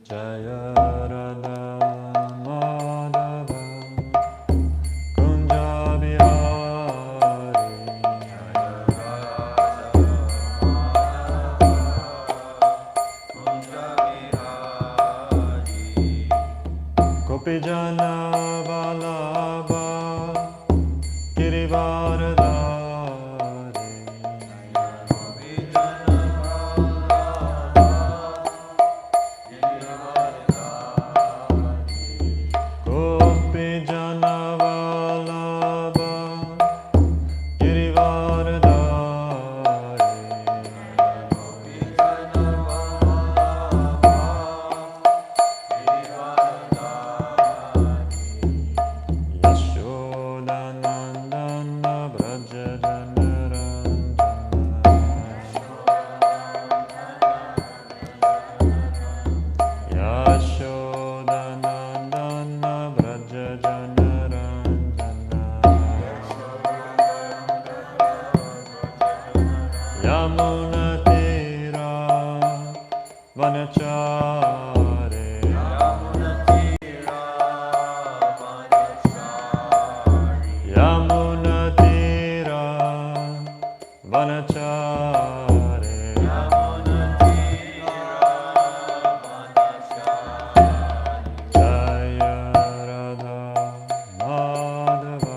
Jaya Radha Madhava Kunja Bihari Gopi Jana Vallabha Girivaradhari Gopi Jana Vallabha Girivaradhari Yashodanandana Braja Janaranjana Yashodanandana Braja Janaranjana Yamuna Tira Vanachare Yamuna Tira Vanachare Jaya Radha Madhava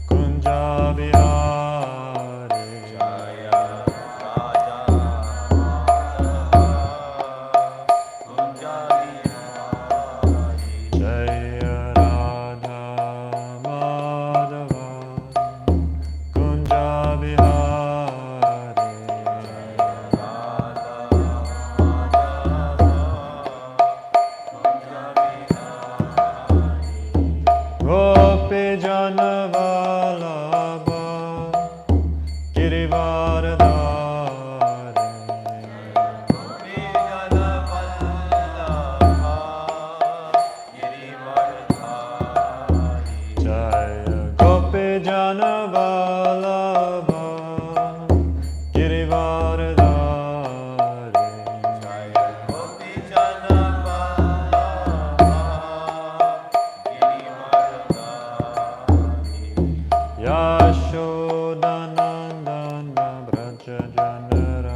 Kunja Bihari Jaya Radha Madhava Kunja Bihari Gopi Jana Vallabha Girivaradhari Jaya Gopi Jana Vallabha Girivaradhari Yashodanandana Braja Janaranjana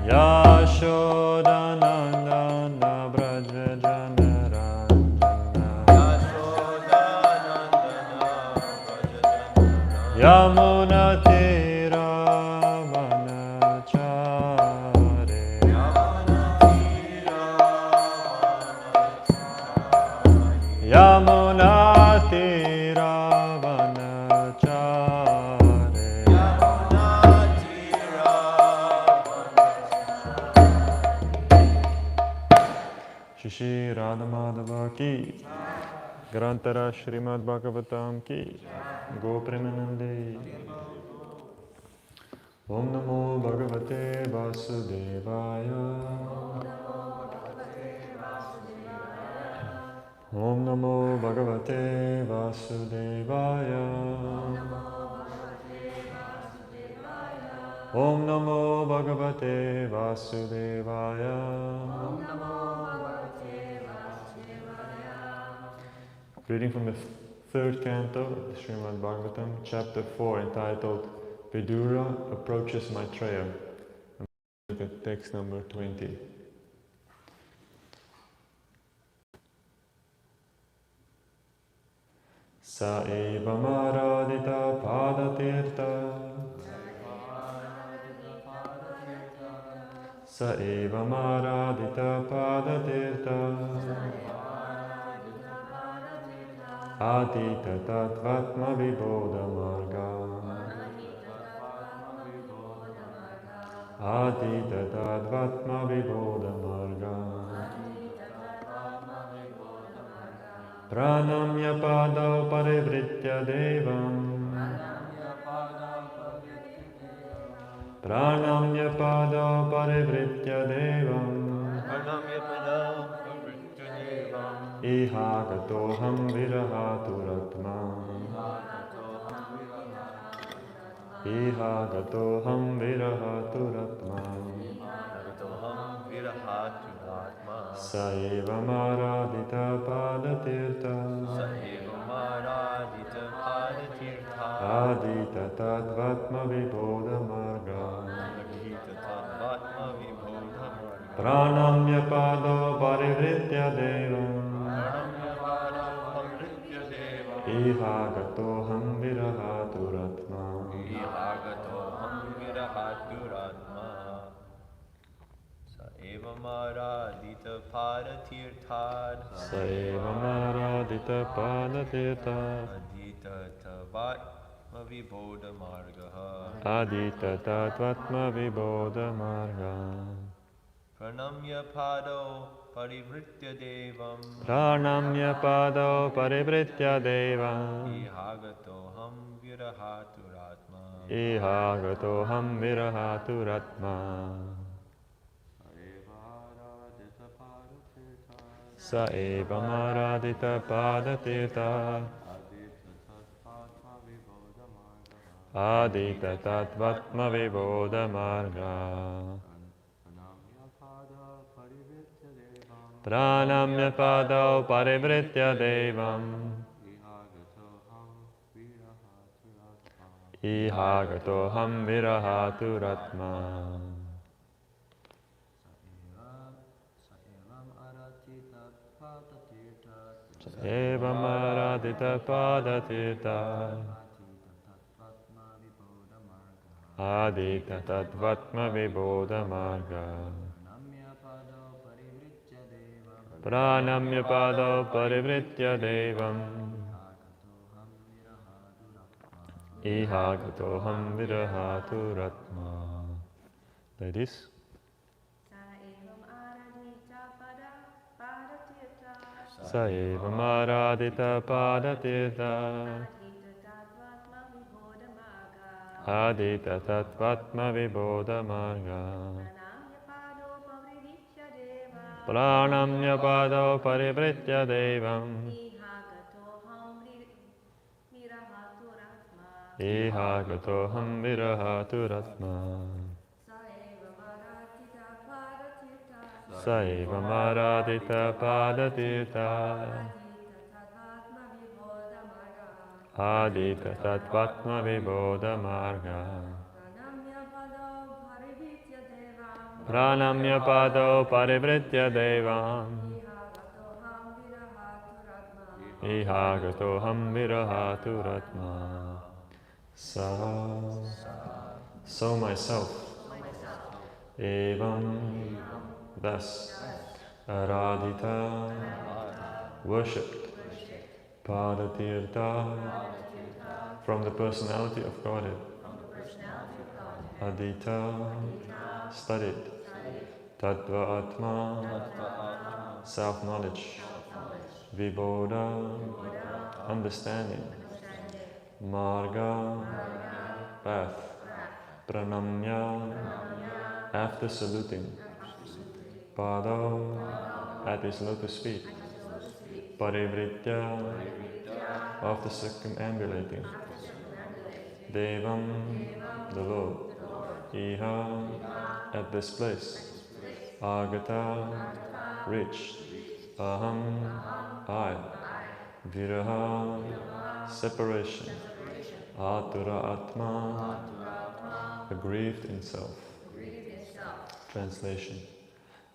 Yashodanandana Braja Janaranjana Yamuna Tira Vanachare Yamuna Tira Vanachare Shishi Radha Madhava Ki Grantara Srimad Bhagavatam Ki Gopremanande Om Namo Bhagavate Vasudevaya Om Namo Bhagavate Vasudevaya Om Namo Bhagavate Vasudevaya Reading from the third canto of the Srimad Bhagavatam, chapter 4, entitled Vidura Approaches Maitreya. Look at text number 20. Sa eva maradita padatirtha Sa eva maradita padatirtha Adita tatvatma vibodha marga Adita tatvatma vibodha marga Pranamya padau parivritya devam Pranamya padau parivritya devam Iha gatoham virahaturatma. Iha gatoham virahaturatma. Saeva maradita padatirta. Adita tadvatma vibodha marga. Pranamya pado parivritya devam. Iha gatoham virahaturatma. Saeva maradita padatirtad. Saeva maradita padatirta. Adita tavatma vibodha margaha. Adita tatvatma vibodha marga. Pranamya pado parivritya devam. Pranamya pado parivritya devam. Ihagatoham virahaturatma. Iha gatoham virahaturatma. Saeva maradita padatirta. Adita tatvatma vibodha marga. Pranamya pado parivritya devam. Iha gatoham virahaturatma. Saeva maradita padatirta. Adita tatvatma vibodha marga. Pranamya pado parivritya devam. Iha gatoham virahaturatma. Ladies. Saeva maradita padatirtha. Adita tatvatma vibodha marga. Pranamya pado parivritya devam. Iha gatoham virahaturatma. Saeva maradita padatirtha. Adita tatvatma vibodha marga. Pranamya pado parivritya devam. Iha gatoham virahaturatma. So myself. Evam. Thus. Aradita. Worshipped. Padatirtha. From the personality of Godhead. Adita. Studied. Tattva Atma. Self-knowledge. Vibodha. Understanding. Marga. Path. Pranamya. After saluting. Pado. At his lotus feet. Parivritya. After circumambulating. Devam. The Lord. Iha. At this place. Agata. Reached. Aham. I. Viraha. Separation. Atura Atma. Aggrieved in self. Translation.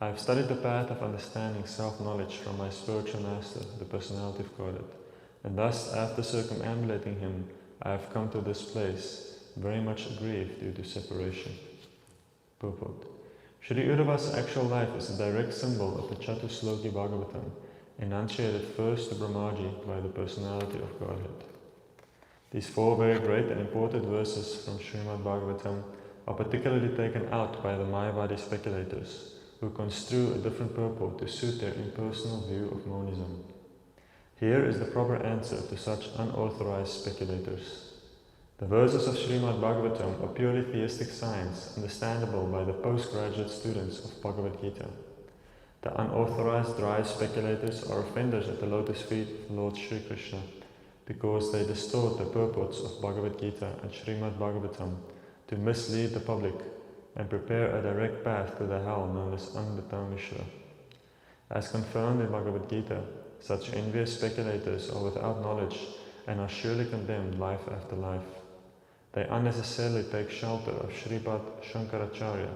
I have studied the path of understanding self-knowledge from my spiritual master, the personality of Godhead, and thus, after circumambulating him, I have come to this place, very much aggrieved due to separation. Purport. Shri Uddhava's actual life is a direct symbol of the Chatusloki Bhagavatam, enunciated first to Brahmaji by the personality of Godhead. These four very great and important verses from Srimad Bhagavatam are particularly taken out by the Mayavadi speculators, who construe a different purport to suit their impersonal view of monism. Here is the proper answer to such unauthorized speculators. The verses of Srimad Bhagavatam are purely theistic science, understandable by the postgraduate students of Bhagavad Gita. The unauthorized dry speculators are offenders at the lotus feet of Lord Sri Krishna because they distort the purports of Bhagavad Gita and Srimad Bhagavatam to mislead the public and prepare a direct path to the hell known as Amrita Mishra. As confirmed in Bhagavad Gita, such envious speculators are without knowledge and are surely condemned life after life. They unnecessarily take shelter of Shripad Shankaracharya,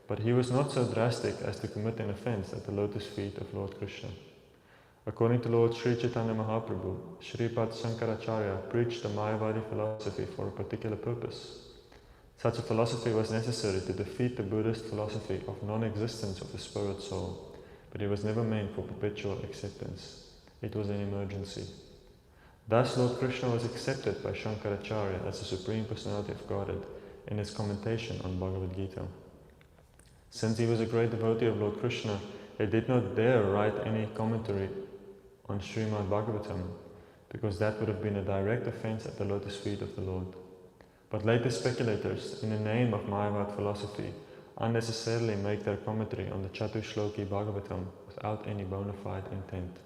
but he was not so drastic as to commit an offense at the lotus feet of Lord Krishna. According to Lord Sri Chaitanya Mahaprabhu, Shripad Shankaracharya preached the Mayavadi philosophy for a particular purpose. Such a philosophy was necessary to defeat the Buddhist philosophy of non-existence of the spirit soul, but it was never meant for perpetual acceptance. It was an emergency. Thus Lord Krishna was accepted by Shankaracharya as the Supreme Personality of Godhead in his commentation on Bhagavad Gita. Since he was a great devotee of Lord Krishna, he did not dare write any commentary on Srimad Bhagavatam, because that would have been a direct offense at the lotus feet of the Lord. But later speculators, in the name of Mayavad philosophy, unnecessarily make their commentary on the Chatushloki Bhagavatam without any bona fide intent.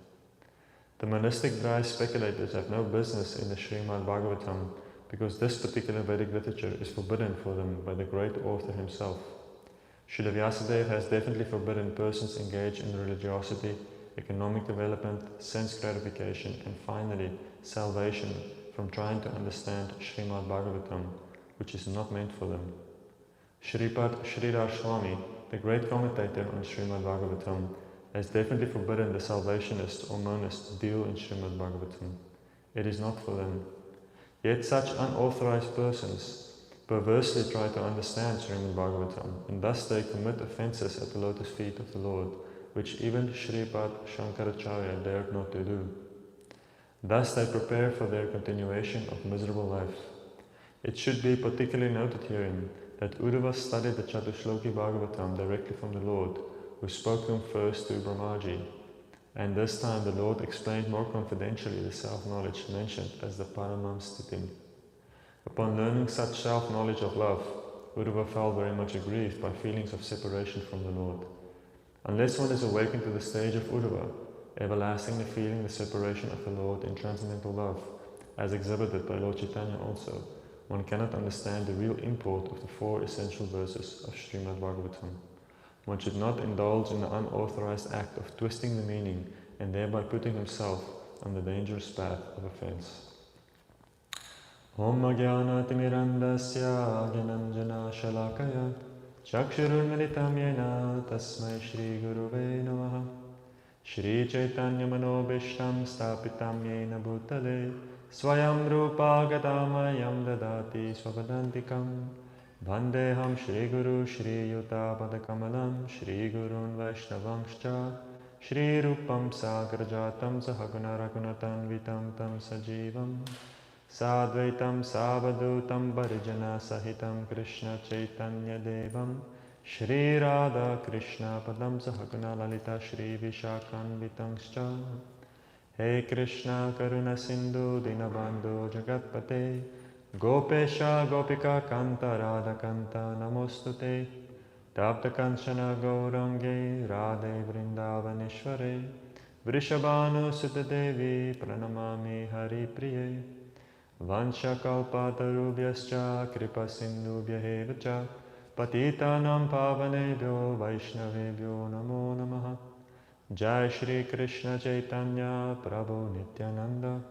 The monistic dry speculators have no business in the Srimad Bhagavatam because this particular Vedic literature is forbidden for them by the great author himself. Srila Vyasadeva has definitely forbidden persons engaged in religiosity, economic development, sense gratification, and finally salvation from trying to understand Srimad Bhagavatam, which is not meant for them. Shripad Sridhar Swami, the great commentator on Srimad Bhagavatam, has definitely forbidden the salvationist or monist to deal in Srimad Bhagavatam. It is not for them. Yet such unauthorized persons perversely try to understand Srimad Bhagavatam, and thus they commit offences at the lotus feet of the Lord, which even Shripad Shankaracharya dared not to do. Thus they prepare for their continuation of miserable life. It should be particularly noted herein that Uddhava studied the Chatushloki Bhagavatam directly from the Lord, who spoke to him first to Brahmaji, and this time the Lord explained more confidentially the self-knowledge mentioned as the Paramam Stitim. Upon learning such self-knowledge of love, Uddhava felt very much aggrieved by feelings of separation from the Lord. Unless one is awakened to the stage of Uddhava, everlastingly feeling the separation of the Lord in transcendental love, as exhibited by Lord Chaitanya also, one cannot understand the real import of the 4 essential verses of Srimad Bhagavatam. One should not indulge in the unauthorized act of twisting the meaning and thereby putting himself on the dangerous path of offense. Om Jnana-timirandasya Gyananjana Shalakaya Chakshurunmilitam Yena Tasmai Shri Guruve Namaha Shri Chaitanya Manobishtam Stapitam Yena Bhutale Swayam Rupa Gatamayam Dadati Swapadantikam Vandeham Shri Guru Shri Yuta Padakamalam Shri Gurun Vaishnavangscha Shri Rupam Sagrajatam Sahaguna Raghunatan Vitam Tam Sajivam Sadvaitam Savadutam Varijana Sahitam Krishna Chaitanya Devam Shri Radha Krishna Padam Sahaguna Lalita Shri Vishakhan Vitangscha He Krishna Karuna Sindhu Dinabandhu Jagatpate Gopesha Gopika Kanta Radha Kanta Namostute Tapta Kanchana Gaurange Radhe Vrindavaneshware Vrishabhanu Sutta Devi Pranamami Hari Priye Vansha Kalpatarubhyascha Kripa Sindhubhya Cha Patitanam Pavanebhyo Vaishnavebhyo Namo Namaha Jai Shri Krishna Chaitanya Prabhu Nityananda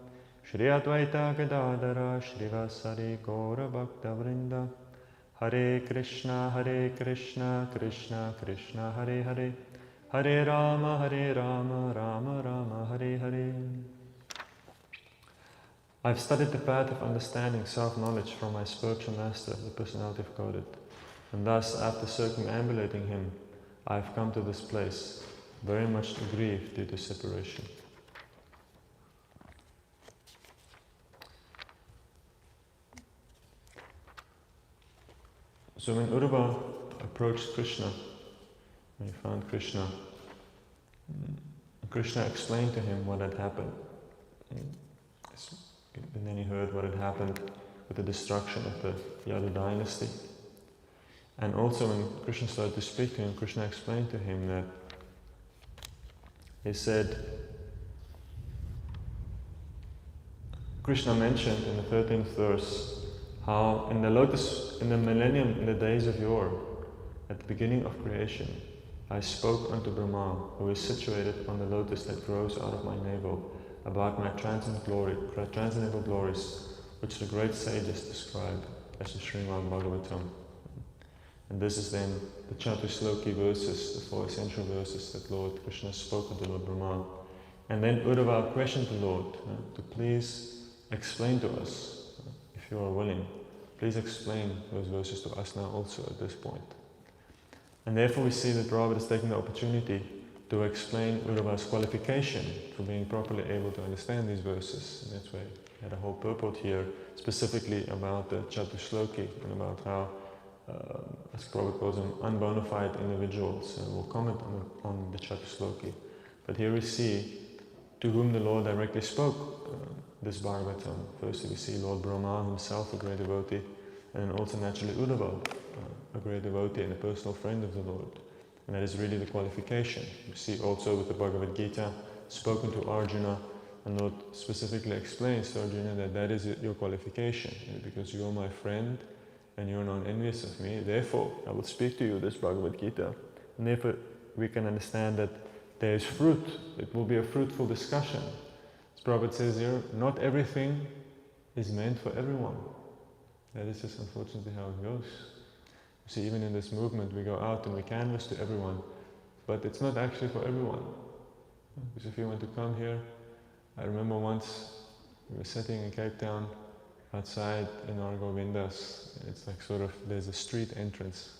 Shri Advaita Gadadara Shrivasari Gaura Bhakta Vrinda Hare Krishna Krishna Krishna Hare Hare Hare Rama Rama Rama Hare Hare. I've studied the path of understanding self-knowledge from my spiritual master, the Personality of Godhead, and thus after circumambulating him, I have come to this place, very much aggrieved due to separation. So when Uddhava approached Krishna, when he found Krishna, Krishna explained to him what had happened. And then he heard what had happened with the destruction of the Yadu dynasty. And also when Krishna started to speak to him, Krishna explained to him that he said, Krishna mentioned in the 13th verse how in the millennium, in the days of yore, at the beginning of creation, I spoke unto Brahma, who is situated on the lotus that grows out of my navel, about my transcendental glories, which the great sages describe as the Srimad Bhagavatam. And this is then the Chatushloki verses, the 4 essential verses that Lord Krishna spoke unto Lord Brahma. And then Uddhava questioned the Lord to please explain to us, if you are willing, please explain those verses to us now also at this point. And therefore we see that Prabhupada is taking the opportunity to explain Uddhava's qualification for being properly able to understand these verses. And that's why he had a whole purport here, specifically about the Chatushloki and about how, as Prabhupada calls them, unbona fide individuals. And we'll comment on the Chatushloki. But here we see to whom the Lord directly spoke this Bhagavatam. Firstly we see Lord Brahma himself, a great devotee, and then also naturally Uddhava, a great devotee and a personal friend of the Lord. And that is really the qualification. We see also with the Bhagavad Gita spoken to Arjuna, and Lord specifically explains to Arjuna that that is your qualification, because you are my friend and you are not envious of me, therefore I will speak to you this Bhagavad Gita. And therefore we can understand that there is fruit, it will be a fruitful discussion. As Prabhupada says here, not everything is meant for everyone. That is just unfortunately how it goes. You see, even in this movement we go out and we canvas to everyone, but it's not actually for everyone. Because if you want to come here, I remember once we were sitting in Cape Town outside in our Govindas. It's like sort of, there's a street entrance.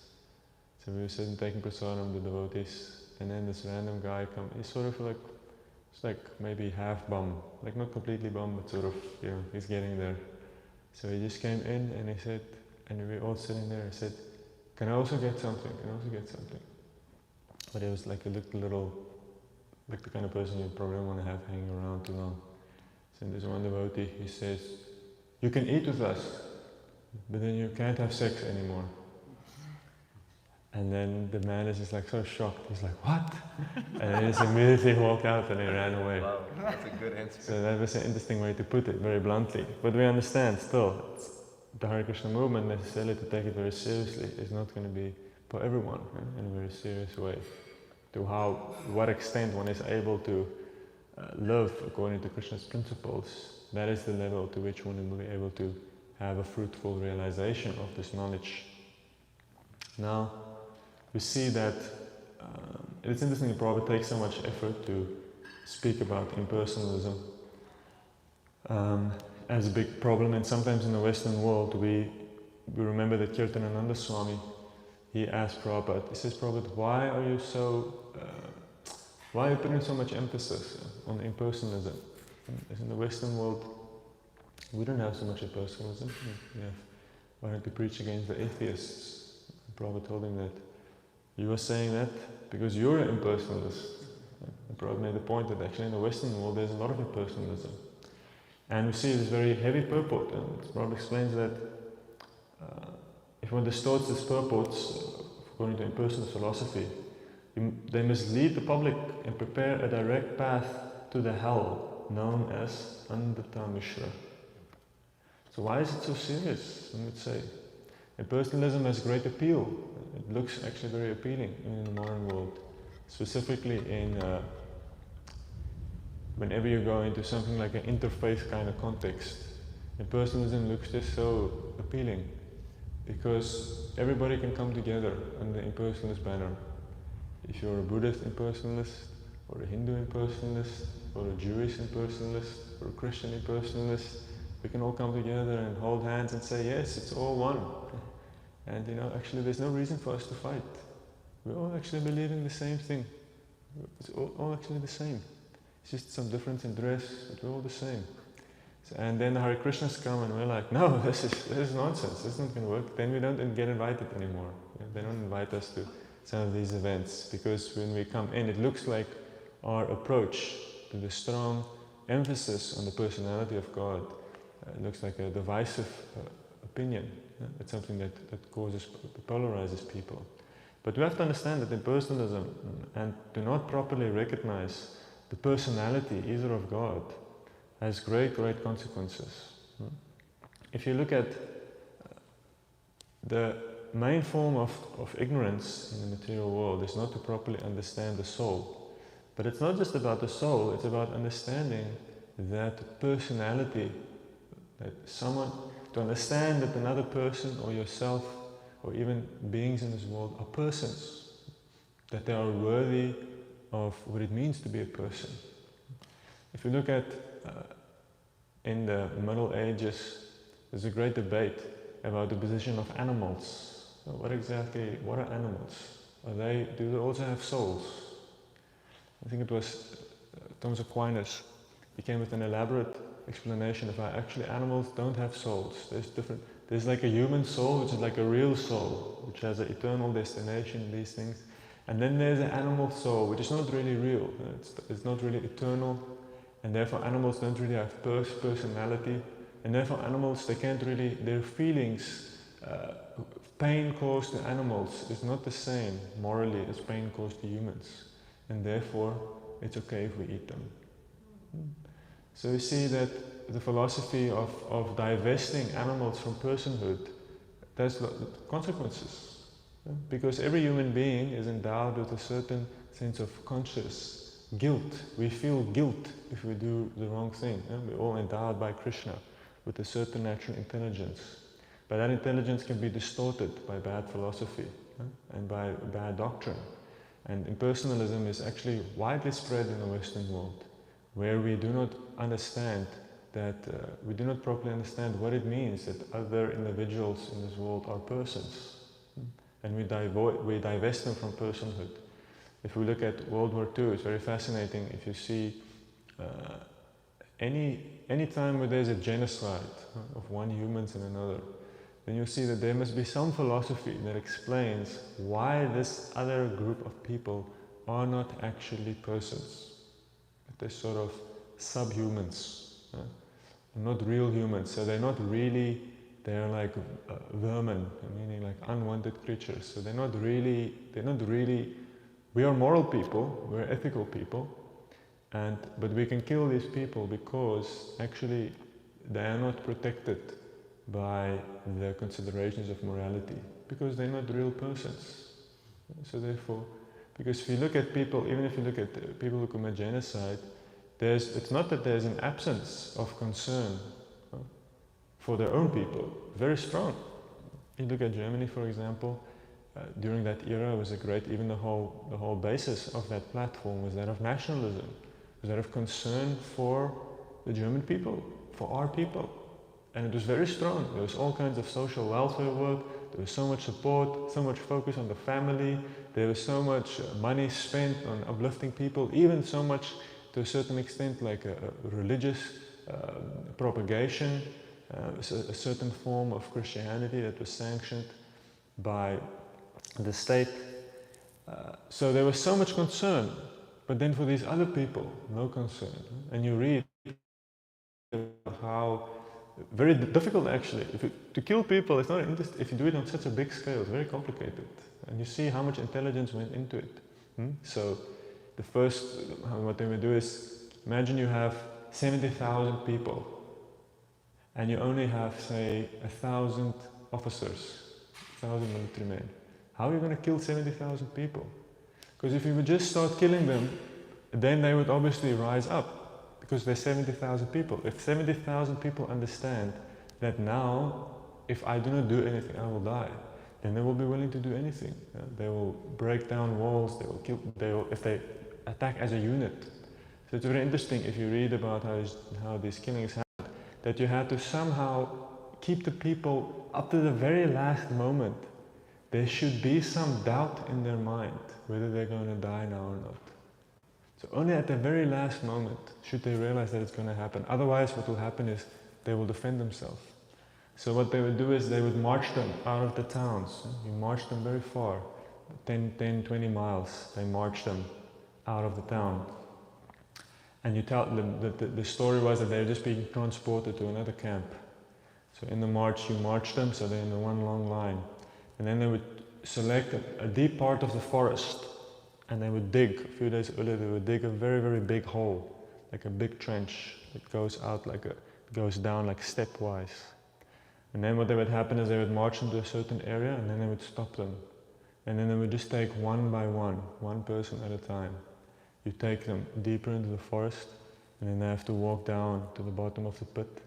So we were sitting taking prasadam, the devotees, and then this random guy comes. He's sort of like, it's like maybe half bum, like not completely bum, but sort of, you know, he's getting there. So he just came in and he said, and we were all sitting there, he said, can I also get something? Can I also get something? But it was like a little, like the kind of person you probably don't want to have hanging around too long. So there's one devotee, he says, you can eat with us, but then you can't have sex anymore. And then the man is just like so shocked. He's like, what? And then he just immediately walked out and he ran away. Wow, that's a good answer. So that was an interesting way to put it, very bluntly. But we understand still, the Hare Krishna movement necessarily, to take it very seriously, is not going to be for everyone, in a very serious way. To what extent one is able to live according to Krishna's principles, that is the level to which one will be able to have a fruitful realization of this knowledge. Now, we see that it's interesting that Prabhupada takes so much effort to speak about impersonalism as a big problem, and sometimes in the Western world we remember that Kirtanananda Swami, he asked Prabhupada, he says, Prabhupada, why are you putting so much emphasis on impersonalism? As in the Western world, we don't have so much impersonalism. Why don't you preach against the atheists? Prabhupada told him that you are saying that because you're an impersonalist. And Prabhupada made the point that actually in the Western world there's a lot of impersonalism. And we see this very heavy purport, and Prabhupada explains that if one distorts this purports according to impersonalist philosophy, they mislead the public and prepare a direct path to the hell known as Andhata Mishra. So why is it so serious, one would say? Impersonalism has great appeal. It looks actually very appealing in the modern world, specifically in whenever you go into something like an interfaith kind of context. Impersonalism looks just so appealing because everybody can come together under the impersonalist banner. If you're a Buddhist impersonalist, or a Hindu impersonalist, or a Jewish impersonalist, or a Christian impersonalist, we can all come together and hold hands and say, yes, it's all one. And actually there's no reason for us to fight. We all actually believe in the same thing. It's all actually the same. It's just some difference in dress, but we're all the same. And then the Hare Krishnas come and we're like, no, this is nonsense, this is not going to work. Then we don't get invited anymore. They don't invite us to some of these events, because when we come in, it looks like our approach to the strong emphasis on the personality of God looks like a divisive opinion. It's something that polarizes people. But we have to understand that impersonalism, and to not properly recognize the personality, either of God, has great, great consequences. If you look at the main form of ignorance in the material world is not to properly understand the soul. But it's not just about the soul, it's about understanding that personality, to understand that another person or yourself or even beings in this world are persons, that they are worthy of what it means to be a person. If you look at in the Middle Ages, there's a great debate about the position of animals. So what are animals? Do they also have souls? I think it was Thomas Aquinas. He came with an elaborate explanation of how actually animals don't have souls. There's like a human soul, which is like a real soul, which has an eternal destination, these things. And then there's an animal soul, which is not really real. It's not really eternal, and therefore animals don't really have personality, and therefore animals, their feelings, pain caused to animals is not the same morally as pain caused to humans, and therefore it's okay if we eat them. So you see that the philosophy of divesting animals from personhood, there's consequences. Because every human being is endowed with a certain sense of conscious guilt. We feel guilt if we do the wrong thing. We're all endowed by Krishna with a certain natural intelligence. But that intelligence can be distorted by bad philosophy and by bad doctrine. And impersonalism is actually widely spread in the Western world, where we do not understand that, we do not properly understand what it means that other individuals in this world are persons. And we divest them from personhood. If we look at World War II, it's very fascinating. If you see any time where there's a genocide of one human and another, then you see that there must be some philosophy that explains why this other group of people are not actually persons. They're sort of subhumans, not real humans. So they're not really. They're like vermin, meaning like unwanted creatures. So they're not really, we are moral people, we're ethical people, but we can kill these people because actually they are not protected by the considerations of morality, because they're not real persons. So therefore, because if you look at people, even if you look at people who commit genocide, it's not that there's an absence of concern for their own people, very strong. You look at Germany, for example, during that era was even the whole basis of that platform was that of nationalism, was that of concern for the German people, for our people. And it was very strong. There was all kinds of social welfare work, there was so much support, so much focus on the family, there was so much money spent on uplifting people, even so much to a certain extent like a religious propagation. A certain form of Christianity that was sanctioned by the state. So there was so much concern, but then for these other people, no concern. And you read how very difficult actually. To kill people, it's not if you do it on such a big scale, it's very complicated. And you see how much intelligence went into it. So what they would do is, imagine you have 70,000 people, and you only have, say, 1,000 officers, 1,000 military men. How are you going to kill 70,000 people? Because if you would just start killing them, then they would obviously rise up, because there's 70,000 people. If 70,000 people understand that now, if I do not do anything, I will die, then they will be willing to do anything. They will break down walls, if they attack as a unit. So it's very interesting if you read about how these killings happen, that you had to somehow keep the people up to the very last moment. There should be some doubt in their mind whether they're going to die now or not. So only at the very last moment should they realize that it's going to happen. Otherwise what will happen is they will defend themselves. So what they would do is they would march them out of the towns. You march them very far, 10, 20 miles, they march them out of the town. And you tell them that the story was that they're just being transported to another camp. So in the march, you march them, so they're in the one long line. And then they would select a deep part of the forest, and they would dig, a few days earlier, they would dig a very, very big hole, like a big trench. It goes out goes down like stepwise. And then what would happen is they would march into a certain area, and then they would stop them. And then they would just take one by one person at a time. You take them deeper into the forest, and then they have to walk down to the bottom of the pit,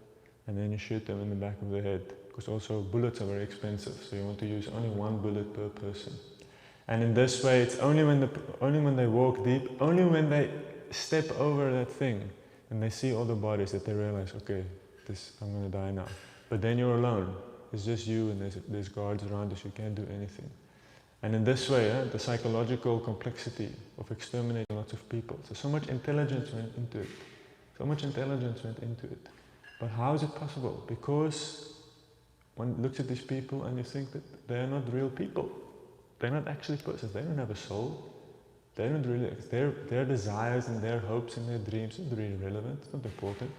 and then you shoot them in the back of the head. Because also bullets are very expensive, so you want to use only one bullet per person. And in this way, it's only when they walk deep, only when they step over that thing, and they see all the bodies, that they realize, okay, I'm going to die now. But then you're alone. It's just you, and there's guards around you, so you can't do anything. And in this way, the psychological complexity of exterminating lots of people. So much intelligence went into it. So much intelligence went into it. But how is it possible? Because one looks at these people and you think that they are not real people. They're not actually persons. They don't have a soul. They don't really. Their desires and their hopes and their dreams are really relevant. It's not important.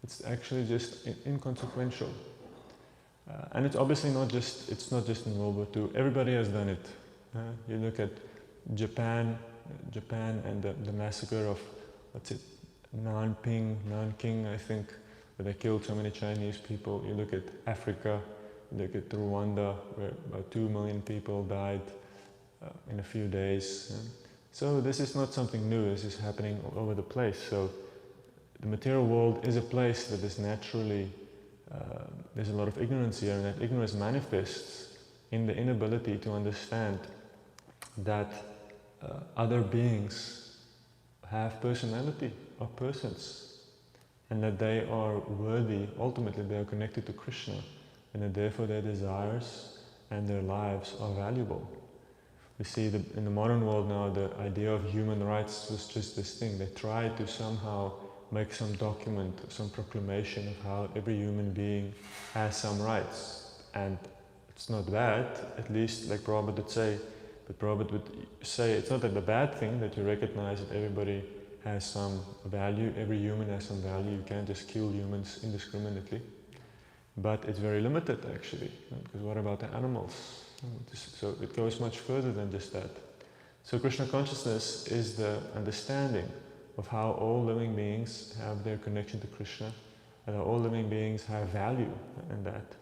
It's actually just inconsequential. And it's obviously not just in World War II. Everybody has done it. You look at Japan and the massacre of, Nanking, I think, where they killed so many Chinese people. You look at Africa, you look at Rwanda, where about 2 million people died in a few days. So this is not something new. This is happening all over the place. So the material world is a place that is naturally there's a lot of ignorance here, and that ignorance manifests in the inability to understand that other beings have personality, are persons, and that they are worthy. Ultimately, they are connected to Krishna, and that therefore their desires and their lives are valuable. We see in the modern world now, the idea of human rights was just this thing. They tried to somehow make some document, some proclamation of how every human being has some rights. And it's not bad, at least like Prabhupada would say, but Prabhupada would say it's not a bad thing that you recognize that everybody has some value, every human has some value, you can't just kill humans indiscriminately. But it's very limited actually, because what about the animals? So it goes much further than just that. So Krishna consciousness is the understanding of how all living beings have their connection to Krishna, and how all living beings have value in that.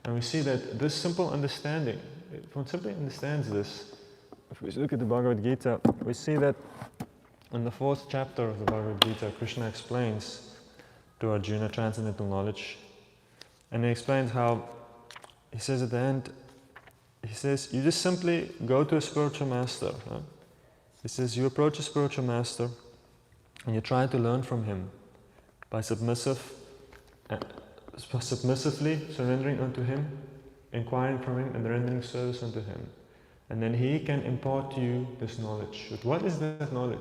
And we see that this simple understanding, if one simply understands this, if we look at the Bhagavad Gita, we see that in the 4th chapter of the Bhagavad Gita, Krishna explains to Arjuna transcendental knowledge, and he explains how, he says at the end, he says, you just simply go to a spiritual master. He says, you approach a spiritual master, and you try to learn from him by submissively surrendering unto him, inquiring from him, and rendering service unto him. And then he can impart to you this knowledge. But what is that knowledge?